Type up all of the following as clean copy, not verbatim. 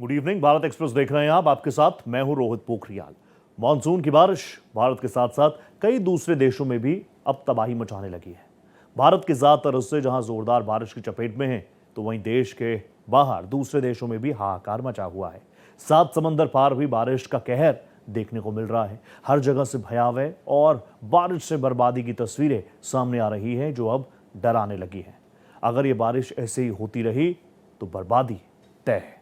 Good evening. Bharat express देख रहे हैं आप, आपके साथ मैं हूं रोहित पोखरियाल। मानसून की बारिश भारत के साथ साथ कई दूसरे देशों में भी अब तबाही मचाने लगी है। भारत के ज्यादातर हिस्से जहां जोरदार बारिश की चपेट में हैं, तो वहीं देश के बाहर दूसरे देशों में भी हाहाकार मचा हुआ है। सात समंदर पार भी बारिश का कहर देखने को मिल रहा है। हर जगह से भयावह और बारिश से बर्बादी की तस्वीरें सामने आ रही हैं, जो अब डराने लगी हैं। अगर ये बारिश ऐसे ही होती रही तो बर्बादी तय है।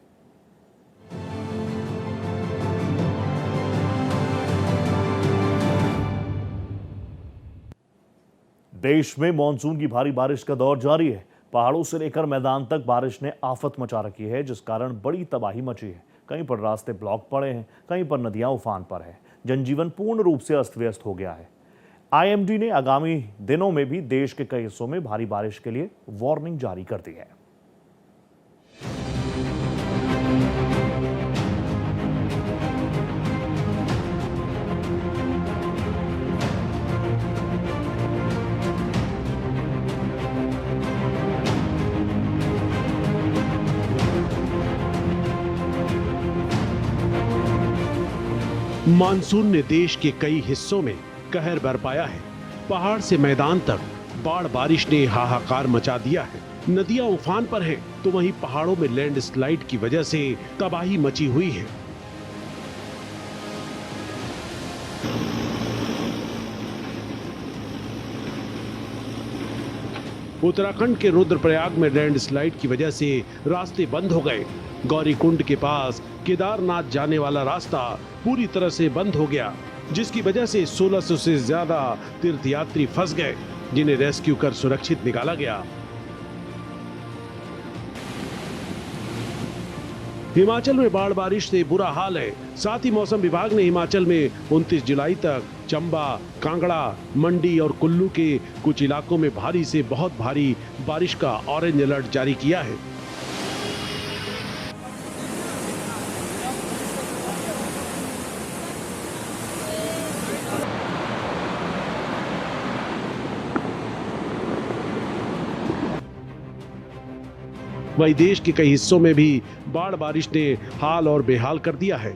देश में मानसून की भारी बारिश का दौर जारी है। पहाड़ों से लेकर मैदान तक बारिश ने आफत मचा रखी है, जिस कारण बड़ी तबाही मची है। कहीं पर रास्ते ब्लॉक पड़े हैं, कहीं पर नदियां उफान पर है। जनजीवन पूर्ण रूप से अस्त व्यस्त हो गया है। आईएमडी ने आगामी दिनों में भी देश के कई हिस्सों में भारी बारिश के लिए वार्निंग जारी कर दी है। मानसून ने देश के कई हिस्सों में कहर बरपाया है। पहाड़ से मैदान तक बाढ़ बारिश ने हाहाकार मचा दिया है। नदियां उफान पर हैं, तो वहीं पहाड़ों में लैंडस्लाइड की वजह से तबाही मची हुई है। उत्तराखंड के रुद्रप्रयाग में लैंडस्लाइड की वजह से रास्ते बंद हो गए। गौरीकुंड के पास केदारनाथ जाने वाला रास्ता पूरी तरह से बंद हो गया, जिसकी वजह से 1600 से ज्यादा तीर्थयात्री फंस गए, जिन्हें रेस्क्यू कर सुरक्षित निकाला गया। हिमाचल में बाढ़ बारिश से बुरा हाल है। साथ ही मौसम विभाग ने हिमाचल में 29 जुलाई तक चंबा, कांगड़ा, मंडी और कुल्लू के कुछ इलाकों में भारी से बहुत भारी बारिश का ऑरेंज अलर्ट जारी किया है। वहीं देश के कई हिस्सों में भी बाढ़ बारिश ने हाल और बेहाल कर दिया है।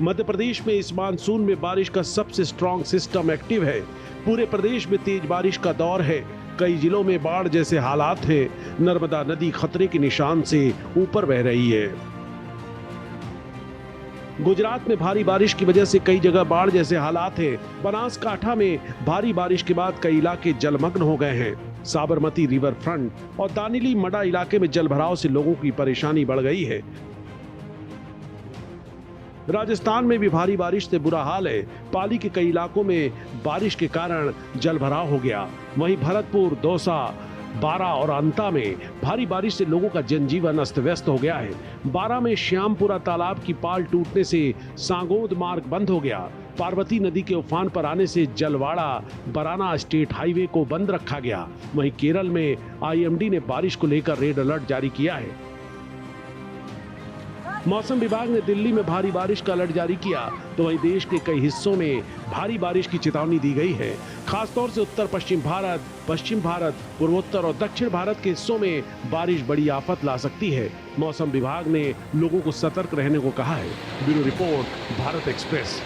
मध्य प्रदेश में इस मानसून में बारिश का सबसे स्ट्रॉन्ग सिस्टम एक्टिव है। पूरे प्रदेश में तेज बारिश का दौर है। कई जिलों में बाढ़ जैसे हालात हैं। नर्मदा नदी खतरे के निशान से ऊपर बह रही है। गुजरात में भारी बारिश की वजह से कई जगह बाढ़ जैसे हालात हैं। बनासकांठा में भारी बारिश के बाद कई इलाके जलमग्न हो गए हैं। साबरमती रिवर फ्रंट और दानिली मडा इलाके में जलभराव से लोगों की परेशानी बढ़ गई है। राजस्थान में भी भारी बारिश से बुरा हाल है। पाली के कई इलाकों में बारिश के कारण जलभराव हो गया। वहीं भरतपुर, दौसा, बारा और अंता में भारी बारिश से लोगों का जनजीवन अस्त व्यस्त हो गया है। बारा में श्यामपुरा तालाब की पाल टूटने से सांगोद मार्ग बंद हो गया। पार्वती नदी के उफान पर आने से जलवाड़ा बराना स्टेट हाईवे को बंद रखा गया। वहीं केरल में आईएमडी ने बारिश को लेकर रेड अलर्ट जारी किया है। मौसम विभाग ने दिल्ली में भारी बारिश का अलर्ट जारी किया, तो वहीं देश के कई हिस्सों में भारी बारिश की चेतावनी दी गई है। खासतौर से उत्तर पश्चिम भारत, पश्चिम भारत, पूर्वोत्तर और दक्षिण भारत के हिस्सों में बारिश बड़ी आफत ला सकती है। मौसम विभाग ने लोगों को सतर्क रहने को कहा है। Bureau report, Bharat express.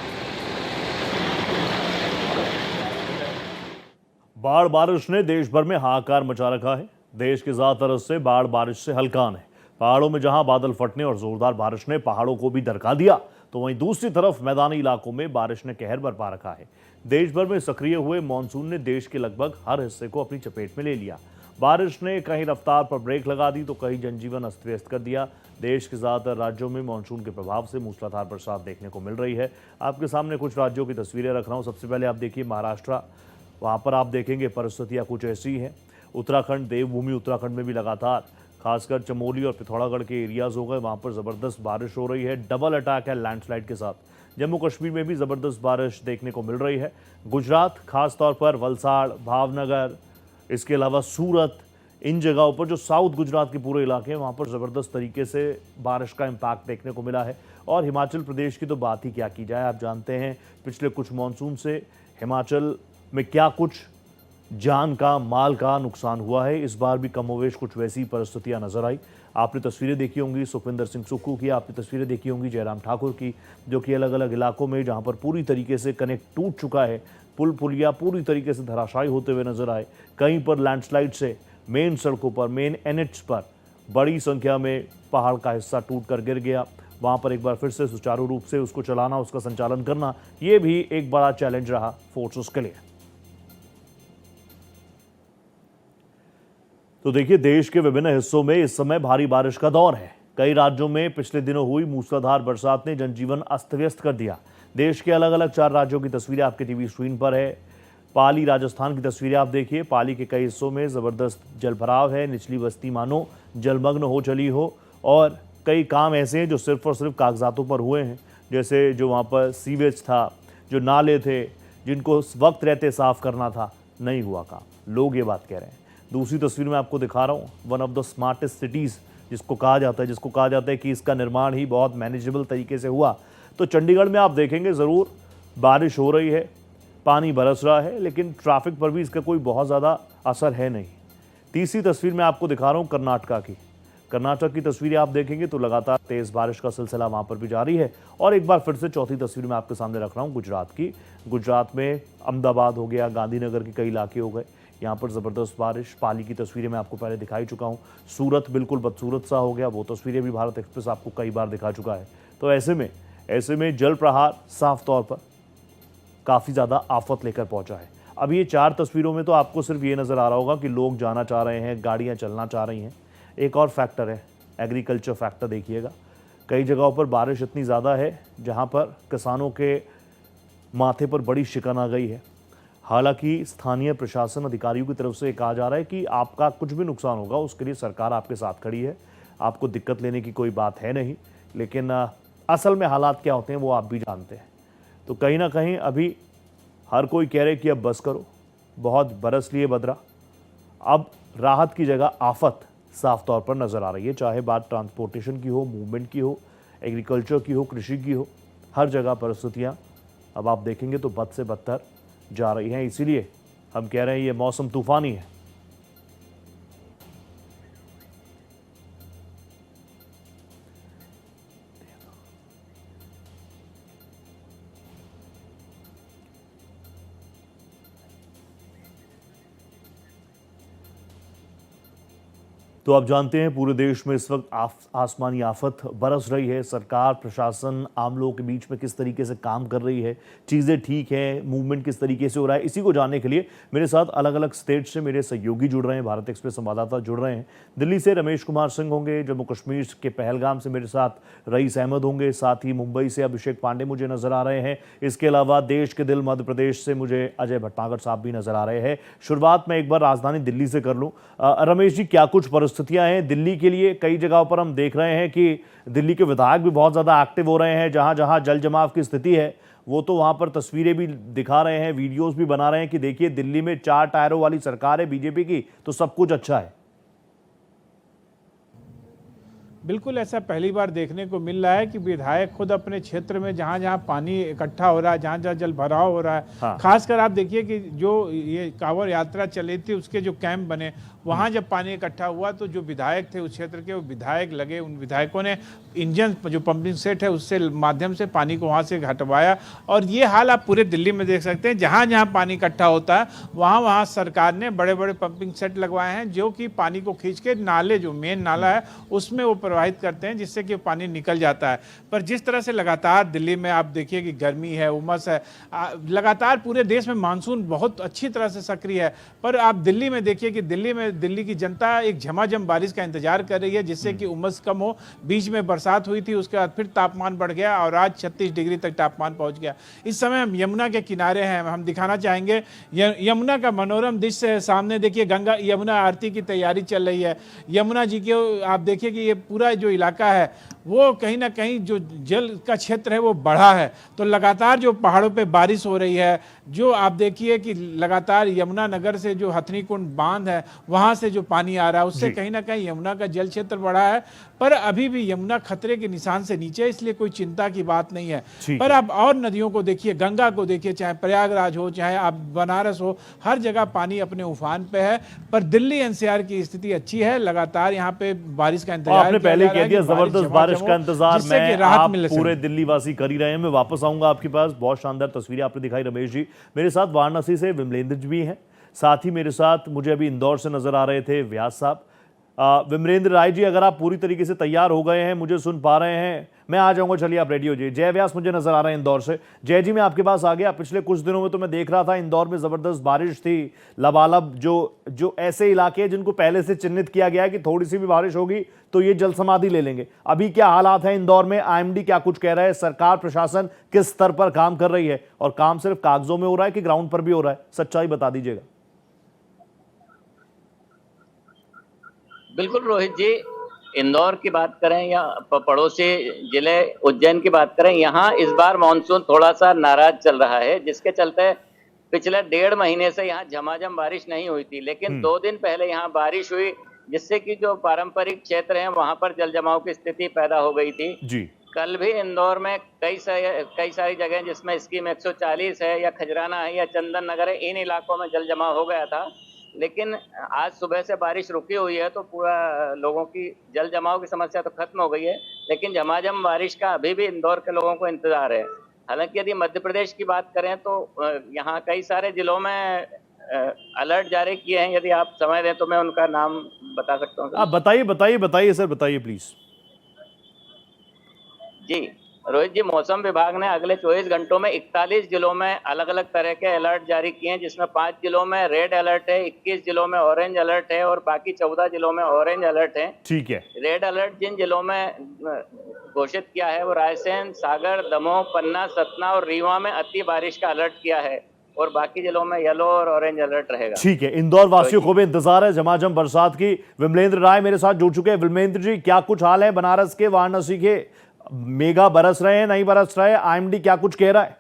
बाढ़ बारिश ने देश भर में हाहाकार मचा रखा है। देश के ज्यादातर हिस्से बाढ़ बारिश से हलकान है। पहाड़ों में जहां बादल फटने और जोरदार बारिश ने पहाड़ों को भी दरका दिया, तो वहीं दूसरी तरफ मैदानी इलाकों में बारिश ने कहर बरपा रखा है। देश भर में सक्रिय हुए मानसून ने देश के लगभग हर हिस्से को अपनी चपेट में ले लिया। बारिश ने कहीं रफ्तार पर ब्रेक लगा दी, तो कहीं जनजीवन अस्त व्यस्त कर दिया। देश के ज्यादातर राज्यों में मानसून के प्रभाव से मूसलाधार बरसात देखने को मिल रही है। आपके सामने कुछ राज्यों की तस्वीरें रख रहा हूँ। सबसे पहले आप देखिए महाराष्ट्र। वहाँ पर आप देखेंगे परिस्थितियाँ कुछ ऐसी हैं। उत्तराखंड, देवभूमि उत्तराखंड में भी लगातार खासकर चमोली और पिथौरागढ़ के एरियाज हो गए, वहाँ पर ज़बरदस्त बारिश हो रही है। डबल अटैक है लैंडस्लाइड के साथ। जम्मू कश्मीर में भी ज़बरदस्त बारिश देखने को मिल रही है। गुजरात, खास तौर पर वलसाड़, भावनगर, इसके अलावा सूरत, इन जगहों पर जो साउथ गुजरात के पूरे इलाके हैं, वहाँ पर ज़बरदस्त तरीके से बारिश का इम्पैक्ट देखने को मिला है। और हिमाचल प्रदेश की तो बात ही क्या की जाए। आप जानते हैं पिछले कुछ मानसून से हिमाचल में क्या कुछ जान का, माल का नुकसान हुआ है। इस बार भी कमोवेश कुछ वैसी परिस्थितियां नजर आई। आपने तस्वीरें देखी होंगी सुखविंदर सिंह सुक्खू की, आपने तस्वीरें देखी होंगी जयराम ठाकुर की, जो कि अलग अलग इलाकों में जहां पर पूरी तरीके से कनेक्ट टूट चुका है, पुल पुलिया पूरी तरीके से धराशायी होते हुए नजर आए। कहीं पर लैंडस्लाइड से मेन सड़कों पर, मेन एनएच पर बड़ी संख्या में पहाड़ का हिस्सा टूट कर गिर गया। वहां पर एक बार फिर से सुचारू रूप से उसको चलाना, उसका संचालन करना, ये भी एक बड़ा चैलेंज रहा फोर्सेस के लिए। तो देखिए, देश के विभिन्न हिस्सों में इस समय भारी बारिश का दौर है। कई राज्यों में पिछले दिनों हुई मूसलाधार बरसात ने जनजीवन अस्त व्यस्त कर दिया। देश के अलग अलग 4 राज्यों की तस्वीरें आपके टीवी स्क्रीन पर है। पाली राजस्थान की तस्वीरें आप देखिए। पाली के कई हिस्सों में जबरदस्त जलभराव है, निचली बस्ती मानो जलमग्न हो चली हो, और कई काम ऐसे हैं जो सिर्फ और सिर्फ कागजातों पर हुए हैं। जैसे जो वहाँ पर सीवेज था, जो नाले थे, जिनको वक्त रहते साफ करना था, नहीं हुआ काम। लोग ये बात कह रहे हैं। दूसरी तस्वीर में आपको दिखा रहा हूँ, one of the smartest cities जिसको कहा जाता है कि इसका निर्माण ही बहुत मैनेजेबल तरीके से हुआ। तो चंडीगढ़ में आप देखेंगे ज़रूर बारिश हो रही है, पानी बरस रहा है, लेकिन ट्रैफिक पर भी इसका कोई बहुत ज़्यादा असर है नहीं। तीसरी तस्वीर में आपको दिखा रहा हूँ कर्नाटका की। कर्नाटक की तस्वीरें आप देखेंगे तो लगातार तेज़ बारिश का सिलसिला वहाँ पर भी जारी है। और एक बार फिर से चौथी तस्वीर में आपके सामने रख रहा हूँ गुजरात की। गुजरात में अहमदाबाद हो गया, गांधीनगर के कई इलाके हो गए, यहाँ पर ज़बरदस्त बारिश। पाली की तस्वीरें मैं आपको पहले दिखाई चुका हूँ। सूरत बिल्कुल बदसूरत सा हो गया, वो तस्वीरें भी भारत एक्सप्रेस आपको कई बार दिखा चुका है। तो ऐसे में जल प्रहार साफ तौर पर काफ़ी ज़्यादा आफत लेकर पहुँचा है। अब ये 4 तस्वीरों में तो आपको सिर्फ ये नज़र आ रहा होगा कि लोग जाना चाह रहे हैं, गाड़ियाँ चलना चाह रही हैं। एक और फैक्टर है एग्रीकल्चर फैक्टर। देखिएगा, कई जगहों पर बारिश इतनी ज़्यादा है जहाँ पर किसानों के माथे पर बड़ी शिकन आ गई है। हालांकि स्थानीय प्रशासन अधिकारियों की तरफ से कहा जा रहा है कि आपका कुछ भी नुकसान होगा उसके लिए सरकार आपके साथ खड़ी है, आपको दिक्कत लेने की कोई बात है नहीं। लेकिन असल में हालात क्या होते हैं वो आप भी जानते हैं। तो कहीं ना कहीं अभी हर कोई कह रहे कि अब बस करो, बहुत बरस लिए बदरा। अब राहत की जगह आफत साफ तौर पर नज़र आ रही है, चाहे बात ट्रांसपोर्टेशन की हो, मूवमेंट की हो, एग्रीकल्चर की हो, कृषि की हो। हर जगह परिस्थितियाँ अब आप देखेंगे तो बद से बदतर जा रही हैं। इसीलिए हम कह रहे हैं ये मौसम तूफानी है। तो आप जानते हैं पूरे देश में इस वक्त आसमानी आफत बरस रही है। सरकार, प्रशासन आम लोगों के बीच में किस तरीके से काम कर रही है, चीज़ें ठीक है, मूवमेंट किस तरीके से हो रहा है, इसी को जानने के लिए मेरे साथ अलग अलग स्टेट से मेरे सहयोगी जुड़ रहे हैं, भारत एक्सप्रेस संवाददाता जुड़ रहे हैं। दिल्ली से रमेश कुमार सिंह होंगे, जम्मू कश्मीर के पहलगाम से मेरे साथ रईस अहमद होंगे, साथ ही मुंबई से अभिषेक पांडे मुझे नजर आ रहे हैं। इसके अलावा देश के दिल मध्य प्रदेश से मुझे अजय भटनागर साहब भी नजर आ रहे हैं। शुरुआत में एक बार राजधानी दिल्ली से कर लूँ। रमेश जी, क्या कुछ परिस्थितियां हैं दिल्ली के लिए? कई जगहों पर हम देख रहे हैं कि दिल्ली के विधायक भी बहुत ज़्यादा एक्टिव हो रहे हैं। जहां जहां जल जमाव की स्थिति है वो तो वहां पर तस्वीरें भी दिखा रहे हैं, वीडियोस भी बना रहे हैं कि देखिए दिल्ली में 4 टायरों वाली सरकार है बीजेपी की, तो सब कुछ अच्छा है। बिल्कुल ऐसा पहली बार देखने को मिल रहा है कि विधायक खुद अपने क्षेत्र में जहाँ जहाँ पानी इकट्ठा हो रहा है, जहाँ जहाँ जल भराव हो रहा है, हाँ। खासकर आप देखिए कि जो ये कांवड़ यात्रा चली थी उसके जो कैंप बने वहाँ जब पानी इकट्ठा हुआ तो जो विधायक थे उस क्षेत्र के, वो विधायक लगे, उन विधायकों ने इंजन जो पंपिंग सेट है उससे माध्यम से पानी को वहाँ से हटवाया। और ये हाल आप पूरे दिल्ली में देख सकते हैं, जहाँ जहाँ पानी इकट्ठा होता है वहाँ वहाँ सरकार ने बड़े बड़े पंपिंग सेट लगवाए हैं जो कि पानी को खींच के नाले, जो मेन नाला है उसमें वो प्रवाहित करते हैं, जिससे कि पानी निकल जाता है। पर जिस तरह से लगातार दिल्ली में आप देखिए कि गर्मी है, उमस है, लगातार पूरे देश में मानसून बहुत अच्छी तरह से सक्रिय है, पर आप दिल्ली में देखिए कि दिल्ली की जनता एक झमाझम बारिश का इंतजार कर रही है जिससे कि उमस कम हो। बीच में बरसात हुई थी, उसके बाद फिर तापमान बढ़ गया और आज 36 डिग्री तक तापमान पहुंच गया। इस समय हम यमुना के किनारे हैं, हम दिखाना चाहेंगे यमुना का मनोरम दृश्य है। सामने देखिए गंगा यमुना आरती की तैयारी चल रही है। यमुना जी के आप देखिए कि ये पूरा जो इलाका है वो कहीं ना कहीं जो जल का क्षेत्र है वो बढ़ा है। तो लगातार जो पहाड़ों पे बारिश हो रही है, जो आप देखिए कि लगातार यमुनानगर से जो हथनी कुंड बांध है वहां से जो पानी आ रहा है उससे कहीं ना कहीं यमुना का जल क्षेत्र बढ़ा है, पर अभी भी यमुना खतरे के निशान से नीचे है, इसलिए कोई चिंता की बात नहीं है। पर आप और नदियों को देखिए, गंगा को देखिए, चाहे प्रयागराज हो चाहे आप बनारस हो, हर जगह पानी अपने उफान पे है। पर दिल्ली एनसीआर की स्थिति अच्छी है, लगातार यहाँ पे बारिश का इंतजार आपने पहले कह दिया जबरदस्त बारिश का इंतजार मैं आप पूरे दिल्ली वासी कर ही रहे हैं। मैं वापस आऊंगा आपके पास। बहुत शानदार तस्वीरें आपने दिखाई रमेश जी। मेरे साथ वाराणसी से विमलेंद्र जी भी हैं, साथ ही मेरे साथ मुझे अभी इंदौर से नजर आ रहे थे व्यास साहब। विमलेंद्र राय जी, अगर आप पूरी तरीके से तैयार हो गए हैं, मुझे सुन पा रहे हैं, मैं आ जाऊंगा। चलिए आप रेडी हो जाइए। जय व्यास मुझे नजर आ रहे हैं इंदौर से। जय जी, मैं आपके पास आ गया। पिछले कुछ दिनों में तो मैं देख रहा था इंदौर में जबरदस्त बारिश थी। लबालब जो ऐसे इलाके हैं जिनको पहले से चिन्हित किया गया है कि थोड़ी सी भी बारिश होगी तो ये जल समाधि ले लेंगे। अभी क्या हालात है इंदौर में? आईएमडी क्या कुछ कह रहा है? सरकार प्रशासन किस स्तर पर काम कर रही है? और काम सिर्फ कागजों में हो रहा है कि ग्राउंड पर भी हो रहा है? सच्चाई बता दीजिएगा। बिल्कुल रोहित जी, इंदौर की बात करें या पड़ोसी जिले उज्जैन की बात करें, यहाँ इस बार मानसून थोड़ा सा नाराज चल रहा है, जिसके चलते पिछले 1.5 महीने से यहाँ झमाझम बारिश नहीं हुई थी। लेकिन 2 दिन पहले यहाँ बारिश हुई, जिससे कि जो पारंपरिक क्षेत्र हैं वहां पर जल जमाव की स्थिति पैदा हो गई थी जी। कल भी इंदौर में कई सारी जगह जिसमें स्कीम 140 है या खजराना है या चंदन नगर है, इन इलाकों में जल जमाव हो गया था। लेकिन आज सुबह से बारिश रुकी हुई है तो पूरा लोगों की जल जमाव की समस्या तो खत्म हो गई है, लेकिन झमाझम बारिश का अभी भी इंदौर के लोगों को इंतजार है। हालांकि यदि मध्य प्रदेश की बात करें तो यहाँ कई सारे जिलों में अलर्ट जारी किए हैं। यदि आप समय दें तो मैं उनका नाम बता सकता हूँ। आप बताइए सर, बताइए प्लीज। जी रोहित जी, मौसम विभाग ने अगले 24 घंटों में 41 जिलों में अलग अलग तरह के अलर्ट जारी किए हैं, जिसमें 5 जिलों में रेड अलर्ट है, 21 जिलों में ऑरेंज अलर्ट है और बाकी 14 जिलों में ऑरेंज अलर्ट है। ठीक है। रेड अलर्ट जिन जिलों में घोषित किया है वो रायसेन, सागर, दमोह, पन्ना, सतना और रीवा में अति बारिश का अलर्ट किया है और बाकी जिलों में येलो और ऑरेंज अलर्ट रहेगा। ठीक है, इंदौर वासियों को भी इंतजार है झमाझम बरसात की। विमलेंद्र राय मेरे साथ जुड़ चुके हैं। विमलेंद्र जी, क्या कुछ हाल है बनारस के, वाराणसी के? मेगा बरस रहे हैं, नहीं बरस रहे? आईएमडी क्या कुछ कह रहा है?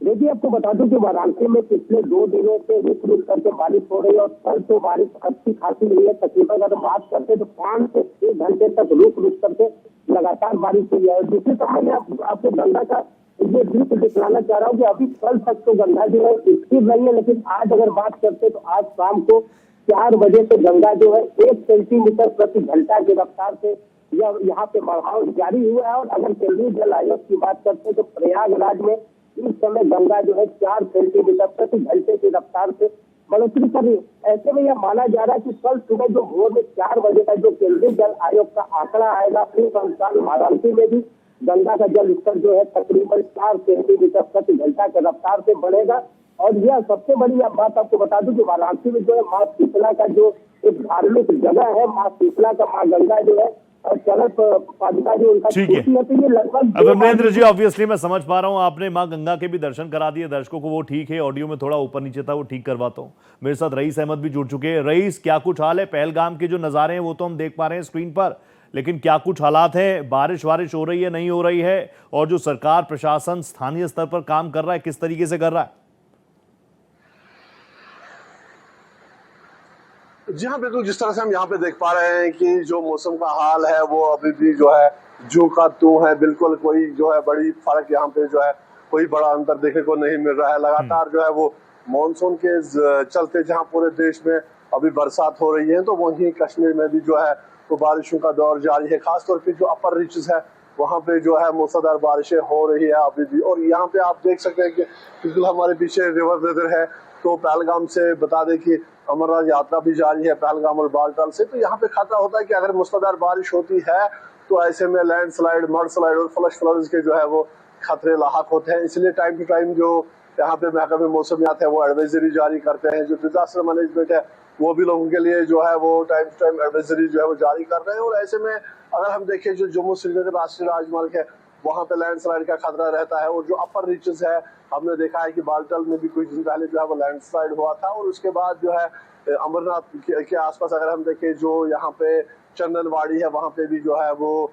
देखिए, आपको बता दूं कि वाराणसी में पिछले 2 दिनों से रुक रुक करके बारिश हो रही है और कल तो बारिश अच्छी खासी हुई है। तकरीबन अगर बात करते तो 5 से 6 घंटे तक रुक रुक करके लगातार बारिश हुई है। दूसरी तरफ मैं आपको गंगा का ये दृश्य दिखलाना चाह रहा हूँ कि अभी कल तक तो गंगा जो है स्थिर नहीं है, लेकिन आज अगर बात करते तो आज शाम को 4 बजे से गंगा जो है 1 सेंटीमीटर प्रति घंटा की रफ्तार से यहाँ पे बढ़ाव जारी हुआ है। और अगर केंद्रीय जल आयोग की बात करते तो प्रयागराज में इस समय गंगा जो है 4 सेंटीमीटर प्रति घंटे की रफ्तार से बढ़ोतरी कर रही है। ऐसे में यह माना जा रहा है कि कल सुबह जो भोर में 4 बजे का जो केंद्रीय जल आयोग का आंकड़ा आएगा, उस अनुसार वाराणसी में भी गंगा का जल स्तर जो है तकरीबन 4 सेंटीमीटर प्रति घंटा की रफ्तार से बढ़ेगा। और यह सबसे बड़ी बात आपको बता दूं कि वाराणसी में जो है माँ शीतला का जो एक धार्मिक जगह है, माँ शीतला का माँ गंगा जो है और ठीक है। अब विमलेंद्र जी, ऑब्वियसली मैं समझ पा रहा हूं, आपने मां गंगा के भी दर्शन करा दिए दर्शकों को, वो ठीक है। ऑडियो में थोड़ा ऊपर नीचे था, वो ठीक करवाता हूं। मेरे साथ रईस अहमद भी जुड़ चुके हैं। रईस, क्या कुछ हाल है? पहलगाम के जो नजारे हैं वो तो हम देख पा रहे हैं स्क्रीन पर, लेकिन क्या कुछ हालात है? बारिश हो रही है, नहीं हो रही है? और जो सरकार प्रशासन स्थानीय स्तर पर काम कर रहा है, किस तरीके से कर रहा है? जी हाँ, बिल्कुल। जिस तरह से हम यहाँ पे देख पा रहे हैं कि जो मौसम का हाल है वो अभी भी जो है जो का त्यों है। बिल्कुल कोई जो है बड़ी फर्क यहाँ पे जो है कोई बड़ा अंतर देखने को नहीं मिल रहा है। लगातार जो है वो मानसून के चलते जहाँ पूरे देश में अभी बरसात हो रही है, तो वहीं कश्मीर में भी जो है तो बारिशों का दौर जारी है। खासतौर पर जो अपर रीचेस है वहाँ पे जो है मूसलाधार बारिशें हो रही है अभी भी। और यहाँ पे आप देख सकते हैं कि बिल्कुल हमारे पीछे रिवर ब्रदर है, तो पहलगाम से बता दें कि अमरनाथ यात्रा भी जारी है पहलगाम और बालटाल से। तो यहाँ पे खतरा होता है कि अगर मूसलाधार बारिश होती है तो ऐसे में लैंडस्लाइड, मडस्लाइड और फ्लश फ्लड्स के जो है वो खतरे लाहक होते हैं। इसलिए टाइम टू टाइम जो यहाँ पे महकमे मौसमियात है वो एडवाइजरी जारी करते हैं। जो डिजास्टर मैनेजमेंट है वो भी लोगों के लिए जो है वो टाइम टू टाइम एडवाइजरी जो है वो जारी कर रहे हैं। और ऐसे में अगर हम देखें जो जम्मू श्रीनगर राष्ट्रीय राजमार्ग है वहाँ पे लैंडस्लाइड का खतरा रहता है। और जो अपर रीचेस है हमने देखा है कि बालटाल में भी कुछ दिन पहले जो है वो लैंडस्लाइड हुआ था और उसके बाद जो है अमरनाथ के आसपास अगर हम देखें, जो यहाँ पे चंदनवाड़ी है, वहाँ पे भी जो है वो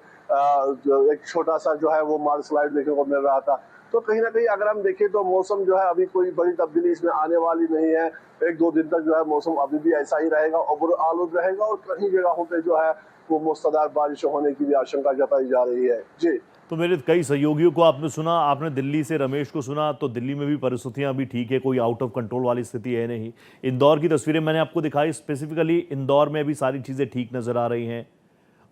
जो एक छोटा सा जो है वो मार्ग स्लाइड देखने को मिल रहा था। तो कहीं ना कहीं अगर हम देखें तो मौसम जो है अभी कोई बड़ी तब्दीली इसमें आने वाली नहीं है। 1-2 दिन तक जो है मौसम अभी भी ऐसा ही रहेगा, और आलूद रहेगा, और कई जगहों पे जो है वो मूसलाधार बारिश होने की भी आशंका जताई जा रही है। जी तो मेरे कई सहयोगियों को आपने सुना, आपने दिल्ली से रमेश को सुना, तो दिल्ली में भी परिस्थितियां अभी ठीक है, कोई आउट ऑफ कंट्रोल वाली स्थिति है नहीं। इंदौर की तस्वीरें मैंने आपको दिखाई, स्पेसिफिकली इंदौर में अभी सारी चीज़ें ठीक नज़र आ रही हैं।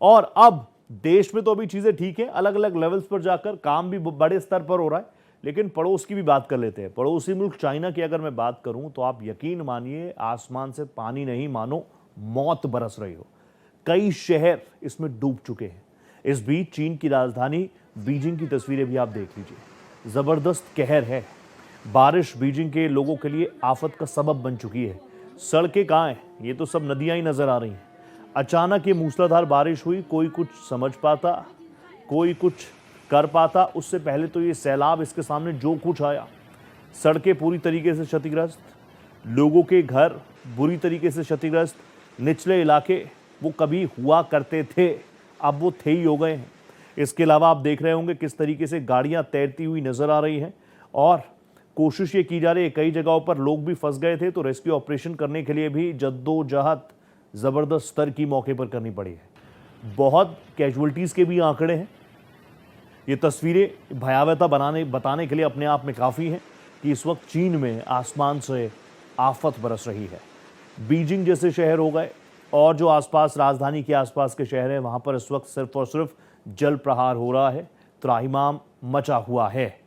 और अब देश में तो अभी चीज़ें ठीक है, अलग अलग लेवल्स पर जाकर काम भी बड़े स्तर पर हो रहा है। लेकिन पड़ोस की भी बात कर लेते हैं। पड़ोसी मुल्क चाइना की अगर मैं बात करूं तो आप यकीन मानिए, आसमान से पानी नहीं मानो मौत बरस रही हो। कई शहर इसमें डूब चुके हैं। इस बीच चीन की राजधानी बीजिंग की तस्वीरें भी आप देख लीजिए, ज़बरदस्त कहर है। बारिश बीजिंग के लोगों के लिए आफत का सबब बन चुकी है। सड़कें कहाँ हैं? ये तो सब नदियाँ ही नज़र आ रही हैं। अचानक ये मूसलाधार बारिश हुई, कोई कुछ समझ पाता, कोई कुछ कर पाता। उससे पहले तो ये सैलाब, इसके सामने जो कुछ आया। सड़कें पूरी तरीके से क्षतिग्रस्त, लोगों के घर बुरी तरीके से क्षतिग्रस्त। निचले इलाके वो कभी हुआ करते थे, अब वो थे ही हो गए हैं। इसके अलावा आप देख रहे होंगे किस तरीके से गाड़ियां तैरती हुई नजर आ रही हैं, और कोशिश ये की जा रही है, कई जगहों पर लोग भी फंस गए थे, तो रेस्क्यू ऑपरेशन करने के लिए भी जद्दोजहद ज़बरदस्त स्तर की मौके पर करनी पड़ी है। बहुत कैजुअल्टीज़ के भी आंकड़े हैं। ये तस्वीरें भयावहता बताने के लिए अपने आप में काफ़ी हैं कि इस वक्त चीन में आसमान से आफत बरस रही है। बीजिंग जैसे शहर हो गए, और जो आसपास राजधानी के आसपास के शहर हैं, वहाँ पर इस वक्त सिर्फ और सिर्फ जल प्रहार हो रहा है, त्राहिमाम मचा हुआ है।